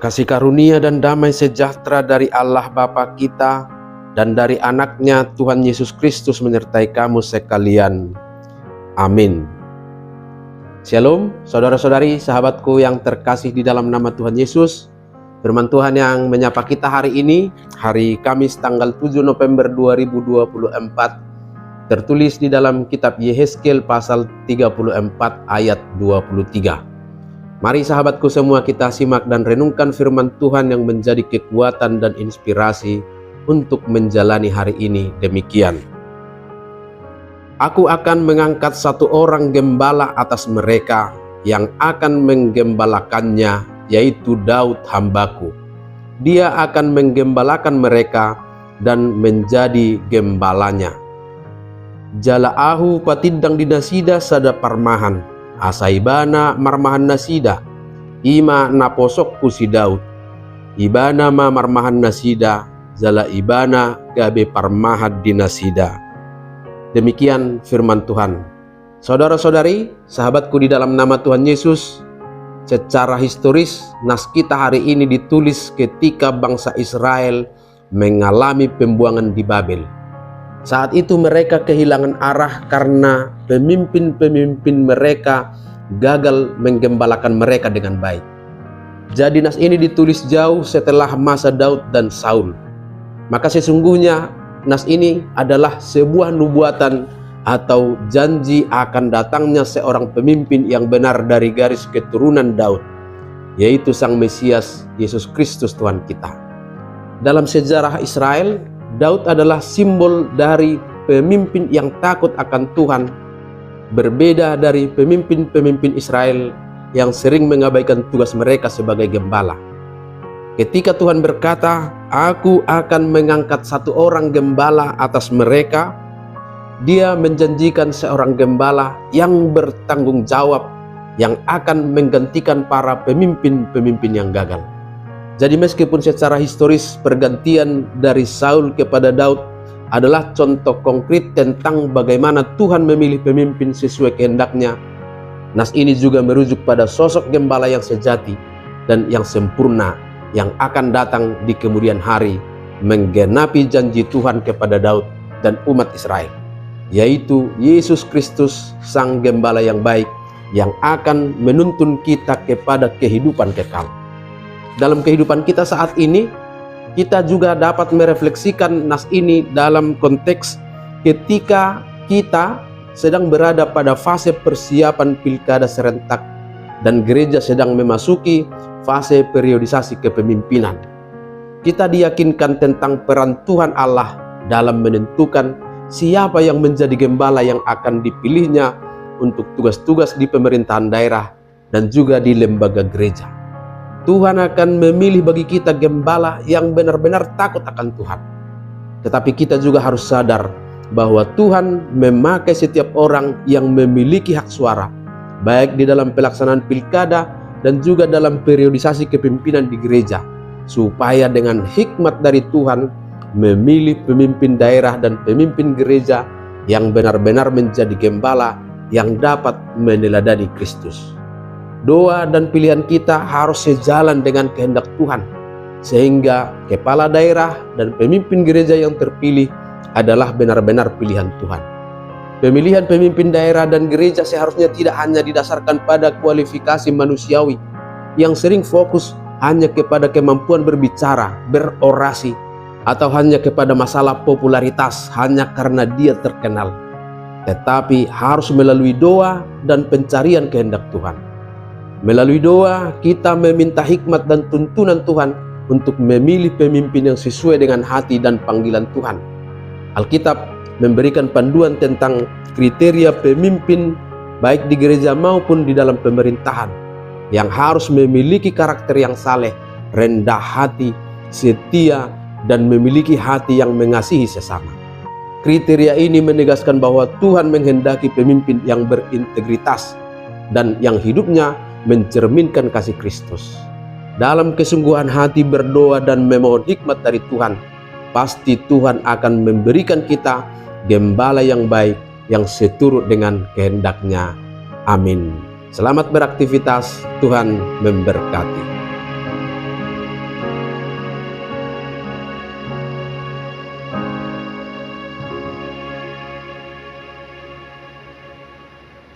Kasih karunia dan damai sejahtera dari Allah Bapa kita dan dari anaknya Tuhan Yesus Kristus menyertai kamu sekalian. Amin. Shalom, saudara-saudari, sahabatku yang terkasih di dalam nama Tuhan Yesus. Firman Tuhan yang menyapa kita hari ini, hari Kamis tanggal 7 November 2024, tertulis di dalam kitab Yehezkiel pasal 34 ayat 23. Mari sahabatku semua kita simak dan renungkan firman Tuhan yang menjadi kekuatan dan inspirasi untuk menjalani hari ini demikian. Aku akan mengangkat satu orang gembala atas mereka yang akan menggembalakannya, yaitu Daud hambaku. Dia akan menggembalakan mereka dan menjadi gembalanya. Jalaahu patidang dinasida sada parmahan, asaibana marmahan nasida, ima naposokku si Daud, ibana ma marmahan nasida, zala ibana gabe parmahad dinasida. Demikian firman Tuhan. Saudara-saudari, sahabatku di dalam nama Tuhan Yesus, secara historis nas kita hari ini ditulis ketika bangsa Israel mengalami pembuangan di Babel. Saat itu mereka kehilangan arah karena pemimpin-pemimpin mereka gagal menggembalakan mereka dengan baik. Jadi nas ini ditulis jauh setelah masa Daud dan Saul. Maka sesungguhnya nas ini adalah sebuah nubuatan atau janji akan datangnya seorang pemimpin yang benar dari garis keturunan Daud, yaitu Sang Mesias Yesus Kristus Tuhan kita. Dalam sejarah Israel, Daud adalah simbol dari pemimpin yang takut akan Tuhan, berbeda dari pemimpin-pemimpin Israel yang sering mengabaikan tugas mereka sebagai gembala. Ketika Tuhan berkata, "Aku akan mengangkat satu orang gembala atas mereka," Dia menjanjikan seorang gembala yang bertanggung jawab, yang akan menggantikan para pemimpin-pemimpin yang gagal. Jadi meskipun secara historis pergantian dari Saul kepada Daud adalah contoh konkret tentang bagaimana Tuhan memilih pemimpin sesuai kehendaknya, nas ini juga merujuk pada sosok gembala yang sejati dan yang sempurna yang akan datang di kemudian hari menggenapi janji Tuhan kepada Daud dan umat Israel, yaitu Yesus Kristus, Sang Gembala yang baik yang akan menuntun kita kepada kehidupan kekal. Dalam kehidupan kita saat ini, kita juga dapat merefleksikan nas ini dalam konteks ketika kita sedang berada pada fase persiapan pilkada serentak dan gereja sedang memasuki fase periodisasi kepemimpinan. Kita diyakinkan tentang peran Tuhan Allah dalam menentukan siapa yang menjadi gembala yang akan dipilihnya untuk tugas-tugas di pemerintahan daerah dan juga di lembaga gereja. Tuhan akan memilih bagi kita gembala yang benar-benar takut akan Tuhan. Tetapi kita juga harus sadar bahwa Tuhan memakai setiap orang yang memiliki hak suara, baik di dalam pelaksanaan pilkada dan juga dalam periodisasi kepemimpinan di gereja, supaya dengan hikmat dari Tuhan memilih pemimpin daerah dan pemimpin gereja yang benar-benar menjadi gembala yang dapat meneladani Kristus. Doa dan pilihan kita harus sejalan dengan kehendak Tuhan, sehingga kepala daerah dan pemimpin gereja yang terpilih adalah benar-benar pilihan Tuhan. Pemilihan pemimpin daerah dan gereja seharusnya tidak hanya didasarkan pada kualifikasi manusiawi yang sering fokus hanya kepada kemampuan berbicara, berorasi, atau hanya kepada masalah popularitas hanya karena dia terkenal, tetapi harus melalui doa dan pencarian kehendak Tuhan. Melalui doa kita meminta hikmat dan tuntunan Tuhan untuk memilih pemimpin yang sesuai dengan hati dan panggilan Tuhan. Alkitab memberikan panduan tentang kriteria pemimpin baik di gereja maupun di dalam pemerintahan yang harus memiliki karakter yang saleh, rendah hati, setia, dan memiliki hati yang mengasihi sesama. Kriteria ini menegaskan bahwa Tuhan menghendaki pemimpin yang berintegritas dan yang hidupnya mencerminkan kasih Kristus. Dalam kesungguhan hati berdoa dan memohon hikmat dari Tuhan, pasti Tuhan akan memberikan kita gembala yang baik yang seturut dengan kehendaknya. Amin. Selamat beraktivitas, Tuhan memberkati.